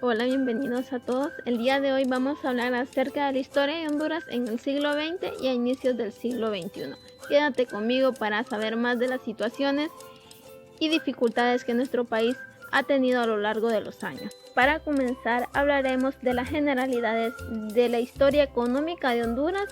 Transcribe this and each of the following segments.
Hola, bienvenidos a todos. El día de hoy vamos a hablar acerca de la historia de Honduras en el siglo XX y a inicios del siglo XXI. Quédate conmigo para saber más de las situaciones y dificultades que nuestro país ha tenido a lo largo de los años. Para comenzar, hablaremos de las generalidades de la historia económica de Honduras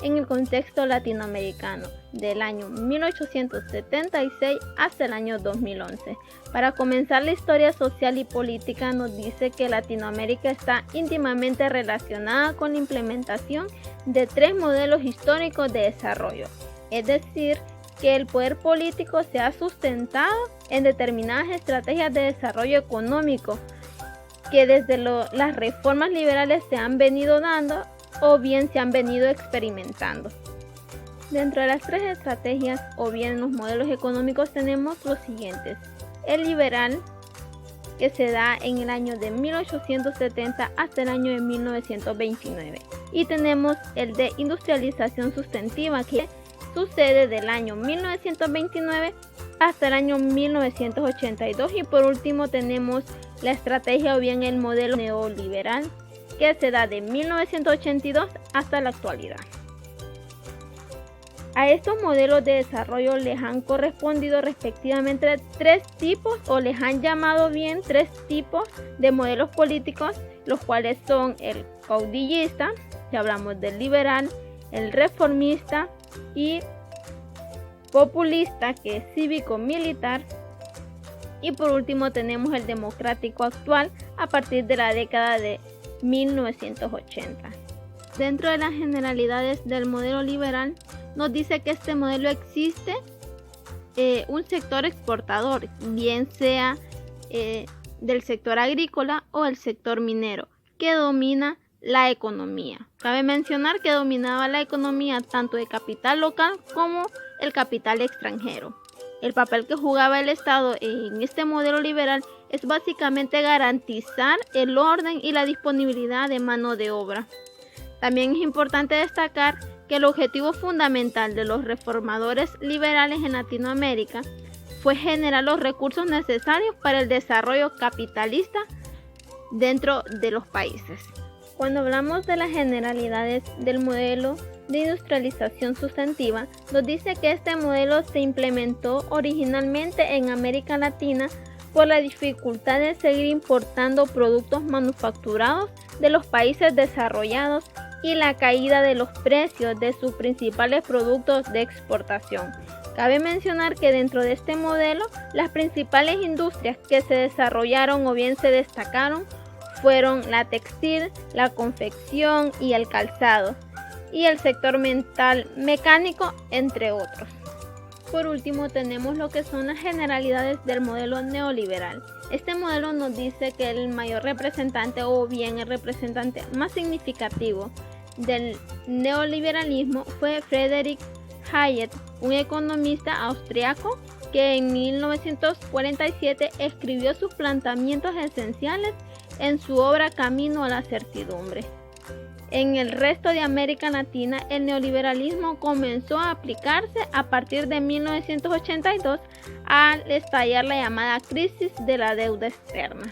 en el contexto latinoamericano, del año 1876 hasta el año 2011. Para comenzar, la historia social y política nos dice que Latinoamérica está íntimamente relacionada con la implementación de tres modelos históricos de desarrollo, es decir, que el poder político se ha sustentado en determinadas estrategias de desarrollo económico que desde las reformas liberales se han venido dando o bien se han venido experimentando. Dentro de las tres estrategias o bien los modelos económicos tenemos los siguientes: el liberal, que se da en el año de 1870 hasta el año de 1929, y tenemos el de industrialización sustantiva, que sucede del año 1929 hasta el año 1982, y por último tenemos la estrategia o bien el modelo neoliberal, que se da de 1982 hasta la actualidad. A estos modelos de desarrollo les han correspondido respectivamente tres tipos, o les han llamado bien tres tipos de modelos políticos, los cuales son el caudillista, ya hablamos del liberal, el reformista y populista, que es cívico-militar, y por último tenemos el democrático actual a partir de la década de 1980. Dentro de las generalidades del modelo liberal nos dice que este modelo existe un sector exportador, bien sea del sector agrícola o el sector minero, que domina la economía. Cabe mencionar que dominaba la economía tanto de capital local como el capital extranjero. El papel que jugaba el Estado en este modelo liberal es básicamente garantizar el orden y la disponibilidad de mano de obra. También es importante destacar que el objetivo fundamental de los reformadores liberales en Latinoamérica fue generar los recursos necesarios para el desarrollo capitalista dentro de los países. Cuando hablamos de las generalidades del modelo de industrialización sustantiva, nos dice que este modelo se implementó originalmente en América Latina por la dificultad de seguir importando productos manufacturados de los países desarrollados y la caída de los precios de sus principales productos de exportación. Cabe mencionar que dentro de este modelo, las principales industrias que se desarrollaron o bien se destacaron fueron la textil, la confección y el calzado, y el sector mecánico, entre otros. Por último, tenemos lo que son las generalidades del modelo neoliberal. Este modelo nos dice que el mayor representante, o bien el representante más significativo del neoliberalismo, fue Friedrich Hayek, un economista austriaco que en 1947 escribió sus planteamientos esenciales en su obra Camino a la certidumbre. En el resto de América Latina, el neoliberalismo comenzó a aplicarse a partir de 1982 al estallar la llamada crisis de la deuda externa.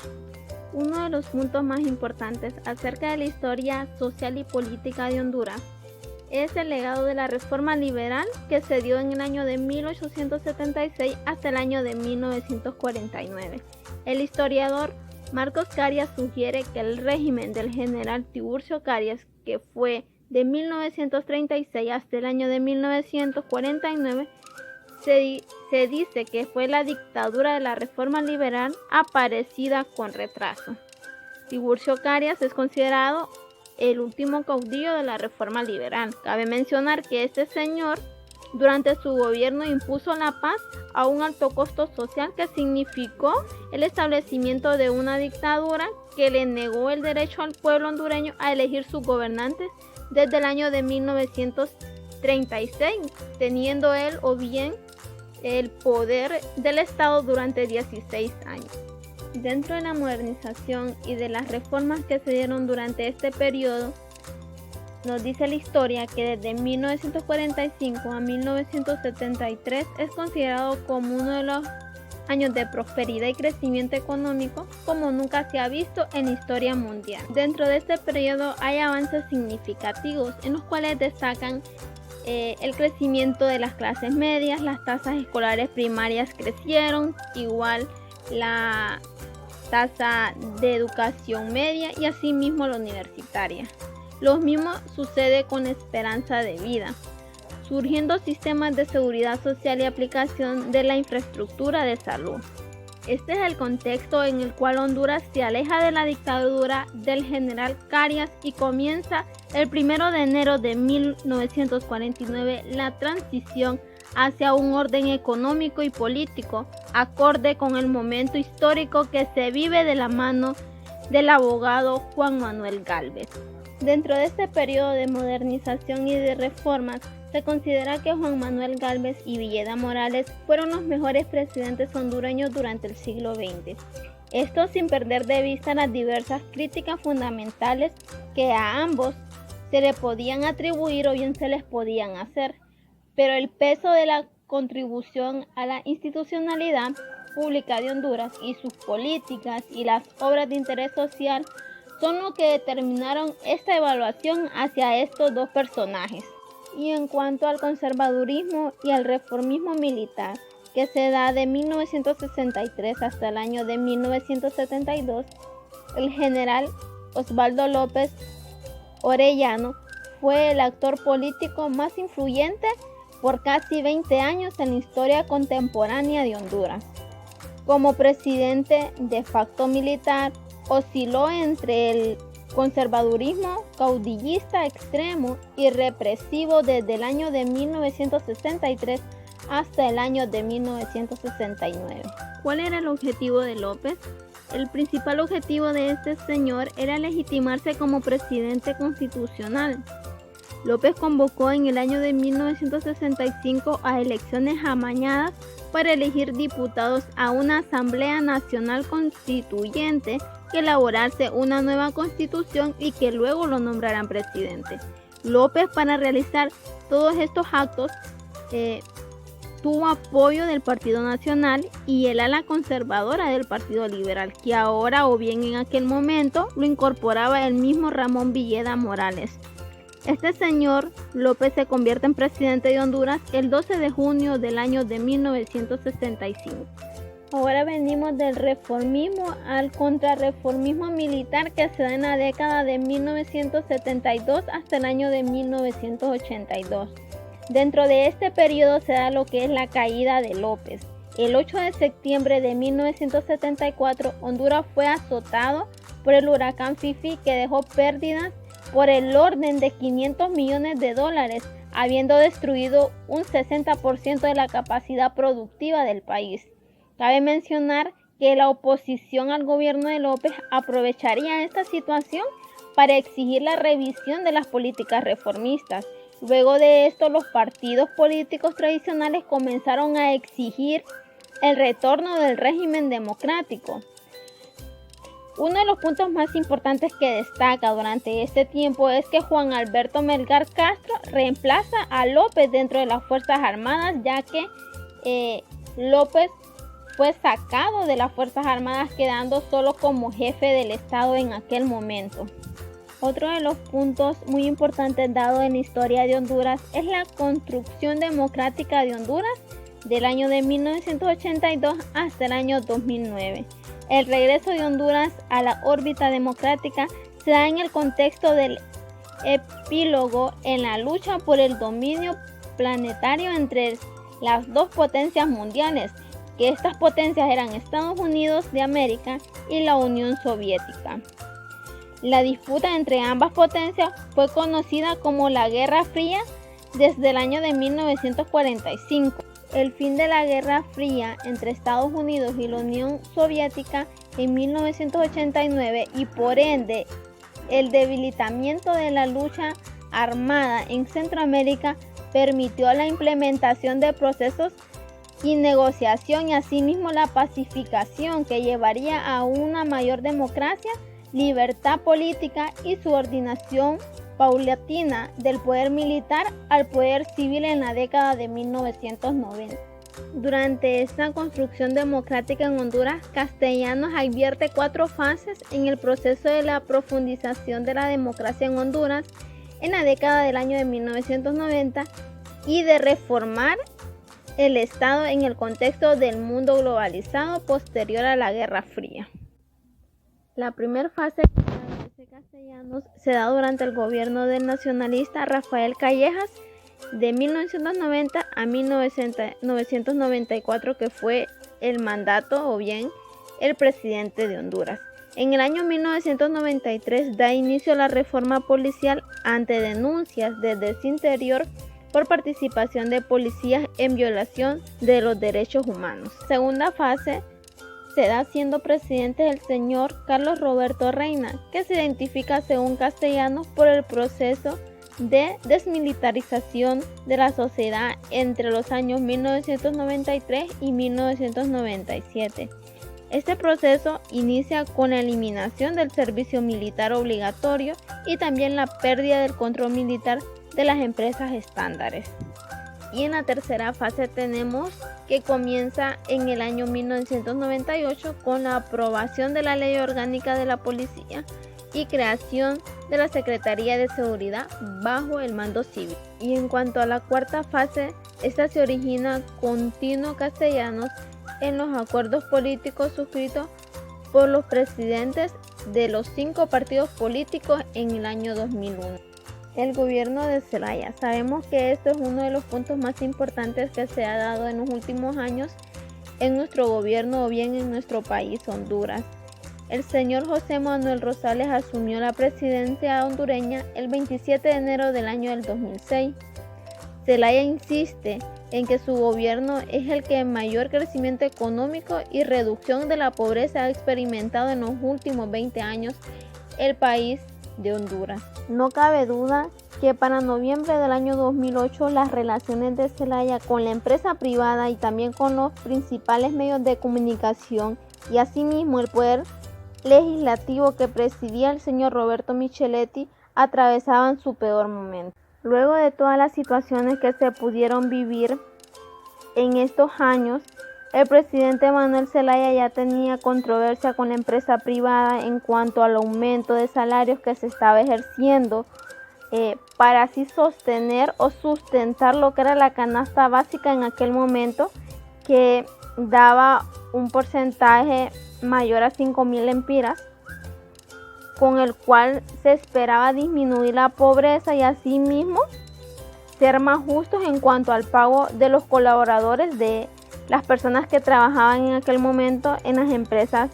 Uno de los puntos más importantes acerca de la historia social y política de Honduras es el legado de la reforma liberal que se dio en el año de 1876 hasta el año de 1949. El historiador Marcos Carias sugiere que el régimen del general Tiburcio Carías, que fue de 1936 hasta el año de 1949, se dice que fue la dictadura de la reforma liberal aparecida con retraso. Tiburcio Carías es considerado el último caudillo de la reforma liberal. Cabe mencionar que este señor, durante su gobierno, impuso la paz a un alto costo social que significó el establecimiento de una dictadura que le negó el derecho al pueblo hondureño a elegir sus gobernantes desde el año de 1936, teniendo él o bien el poder del Estado durante 16 años. Dentro de la modernización y de las reformas que se dieron durante este periodo, nos dice la historia que desde 1945 a 1973 es considerado como uno de los años de prosperidad y crecimiento económico como nunca se ha visto en la historia mundial. Dentro de este periodo hay avances significativos en los cuales destacan el crecimiento de las clases medias, las tasas escolares primarias crecieron, igual la tasa de educación media y asimismo la universitaria. Lo mismo sucede con la esperanza de vida, surgiendo sistemas de seguridad social y aplicación de la infraestructura de salud. Este es el contexto en el cual Honduras se aleja de la dictadura del general Carías y comienza el 1 de enero de 1949 la transición hacia un orden económico y político acorde con el momento histórico que se vive de la mano del abogado Juan Manuel Gálvez. Dentro de este periodo de modernización y de reformas, se considera que Juan Manuel Gálvez y Villeda Morales fueron los mejores presidentes hondureños durante el siglo XX. Esto sin perder de vista las diversas críticas fundamentales que a ambos se le podían atribuir o bien se les podían hacer, pero el peso de la contribución a la institucionalidad pública de Honduras y sus políticas y las obras de interés social son lo que determinaron esta evaluación hacia estos dos personajes. Y en cuanto al conservadurismo y al reformismo militar, que se da de 1963 hasta el año de 1972, el general Osvaldo López Orellano fue el actor político más influyente por casi 20 años en la historia contemporánea de Honduras. Como presidente de facto militar, osciló entre el conservadurismo caudillista extremo y represivo desde el año de 1963 hasta el año de 1969. ¿Cuál era el objetivo de López? El principal objetivo de este señor era legitimarse como presidente constitucional. López convocó en el año de 1965 a elecciones amañadas para elegir diputados a una Asamblea Nacional Constituyente que elaborase una nueva constitución y que luego lo nombraran presidente. López, para realizar todos estos actos, tuvo apoyo del Partido Nacional y el ala conservadora del Partido Liberal, que ahora o bien en aquel momento lo incorporaba el mismo Ramón Villeda Morales. Este señor López se convierte en presidente de Honduras el 12 de junio del año de 1965. Ahora venimos del reformismo al contrarreformismo militar que se da en la década de 1972 hasta el año de 1982. Dentro de este periodo se da lo que es la caída de López. El 8 de septiembre de 1974, Honduras fue azotado por el huracán Fifi, que dejó pérdidas por el orden de $500 millones, habiendo destruido un 60% de la capacidad productiva del país. Cabe mencionar que la oposición al gobierno de López aprovecharía esta situación para exigir la revisión de las políticas reformistas. Luego de esto, los partidos políticos tradicionales comenzaron a exigir el retorno del régimen democrático. Uno de los puntos más importantes que destaca durante este tiempo es que Juan Alberto Melgar Castro reemplaza a López dentro de las Fuerzas Armadas, ya que López fue sacado de las Fuerzas Armadas, quedando solo como jefe del Estado en aquel momento. Otro de los puntos muy importantes dado en la historia de Honduras es la construcción democrática de Honduras del año de 1982 hasta el año 2009. El regreso de Honduras a la órbita democrática se da en el contexto del epílogo en la lucha por el dominio planetario entre las dos potencias mundiales, que estas potencias eran Estados Unidos de América y la Unión Soviética. La disputa entre ambas potencias fue conocida como la Guerra Fría desde el año de 1945. El fin de la Guerra Fría entre Estados Unidos y la Unión Soviética en 1989 y por ende el debilitamiento de la lucha armada en Centroamérica permitió la implementación de procesos y negociación y asimismo la pacificación que llevaría a una mayor democracia, libertad política y subordinación paulatina del poder militar al poder civil en la década de 1990. Durante esta construcción democrática en Honduras, Castellanos advierte 4 fases en el proceso de la profundización de la democracia en Honduras en la década del año de 1990 y de reformar el Estado en el contexto del mundo globalizado posterior a la Guerra Fría. La primera fase de Castellanos se da durante el gobierno del nacionalista Rafael Callejas de 1990 a 1994, que fue el mandato o bien el presidente de Honduras. En el año 1993 da inicio a la reforma policial ante denuncias desde su interior por participación de policías en violación de los derechos humanos. Segunda fase se da siendo presidente el señor Carlos Roberto Reina, que se identifica según Castellanos por el proceso de desmilitarización de la sociedad entre los años 1993 y 1997. Este proceso inicia con la eliminación del servicio militar obligatorio y también la pérdida del control militar de las empresas estándares. Y en la tercera fase tenemos que comienza en el año 1998 con la aprobación de la Ley Orgánica de la Policía y creación de la Secretaría de Seguridad bajo el mando civil. Y en cuanto a la cuarta fase, esta se origina con Tino Castellanos en los acuerdos políticos suscritos por los presidentes de los 5 partidos políticos en el año 2001. El gobierno de Zelaya. Sabemos que esto es uno de los puntos más importantes que se ha dado en los últimos años en nuestro gobierno o bien en nuestro país, Honduras. El señor José Manuel Rosales asumió la presidencia hondureña el 27 de enero del año del 2006. Zelaya insiste en que su gobierno es el que mayor crecimiento económico y reducción de la pobreza ha experimentado en los últimos 20 años el país de Honduras. No cabe duda que para noviembre del año 2008 las relaciones de Zelaya con la empresa privada y también con los principales medios de comunicación y asimismo el poder legislativo que presidía el señor Roberto Micheletti atravesaban su peor momento. Luego de todas las situaciones que se pudieron vivir en estos años, el presidente Manuel Zelaya ya tenía controversia con la empresa privada en cuanto al aumento de salarios que se estaba ejerciendo para así sostener o sustentar lo que era la canasta básica en aquel momento, que daba un porcentaje mayor a 5,000 lempiras, con el cual se esperaba disminuir la pobreza y asimismo ser más justos en cuanto al pago de los colaboradores de las personas que trabajaban en aquel momento en las empresas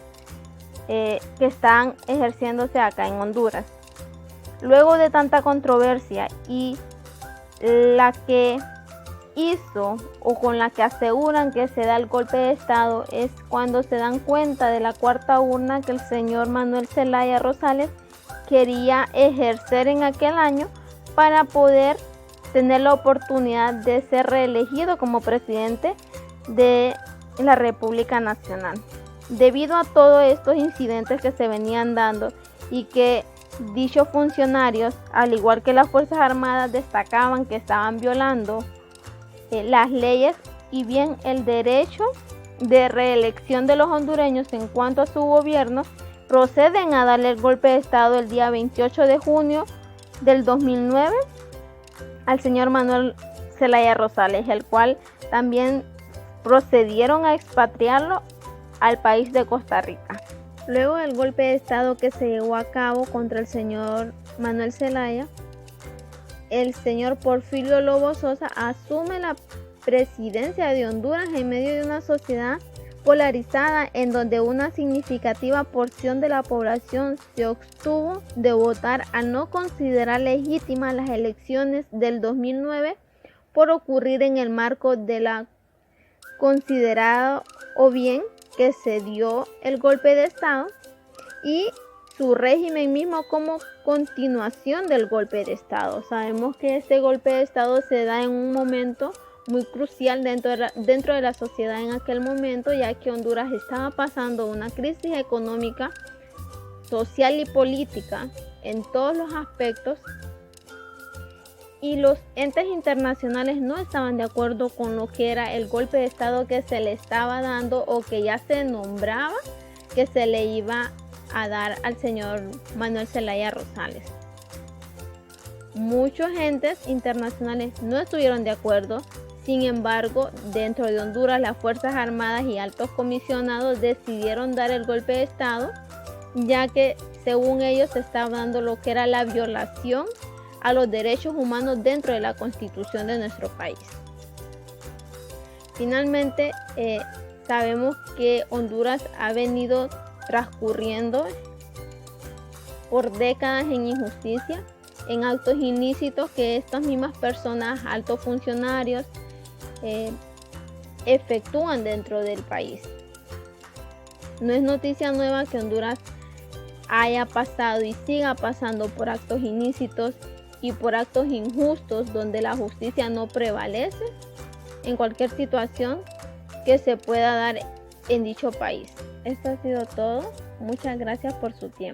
que están ejerciéndose acá en Honduras. Luego de tanta controversia y la que hizo o con la que aseguran que se da el golpe de estado es cuando se dan cuenta de la cuarta urna que el señor Manuel Zelaya Rosales quería ejercer en aquel año para poder tener la oportunidad de ser reelegido como presidente de la República Nacional. Debido a todos estos incidentes que se venían dando y que dichos funcionarios, al igual que las Fuerzas Armadas, destacaban que estaban violando las leyes y bien el derecho de reelección de los hondureños en cuanto a su gobierno, proceden a darle el golpe de estado el día 28 de junio del 2009 al señor Manuel Zelaya Rosales, el cual también procedieron a expatriarlo al país de Costa Rica. Luego del golpe de estado que se llevó a cabo contra el señor Manuel Zelaya, el señor Porfirio Lobo Sosa asume la presidencia de Honduras en medio de una sociedad polarizada en donde una significativa porción de la población se abstuvo de votar al no considerar legítimas las elecciones del 2009 por ocurrir en el marco de la considerada o bien que se dio el golpe de estado y su régimen mismo como continuación del golpe de estado. Sabemos que este golpe de estado se da en un momento muy crucial dentro de la sociedad en aquel momento, ya que Honduras estaba pasando una crisis económica, social y política en todos los aspectos, y los entes internacionales no estaban de acuerdo con lo que era el golpe de estado que se le estaba dando o que ya se nombraba que se le iba a dar al señor Manuel Zelaya Rosales. Muchos entes internacionales no estuvieron de acuerdo. Sin embargo, dentro de Honduras, las Fuerzas Armadas y altos comisionados decidieron dar el golpe de estado, ya que según ellos se estaba dando lo que era la violación a los derechos humanos dentro de la Constitución de nuestro país. Finalmente, sabemos que Honduras ha venido transcurriendo por décadas en injusticia, en actos ilícitos que estas mismas personas, altos funcionarios, efectúan dentro del país. No es noticia nueva que Honduras haya pasado y siga pasando por actos ilícitos y por actos injustos donde la justicia no prevalece en cualquier situación que se pueda dar en dicho país. Esto ha sido todo. Muchas gracias por su tiempo.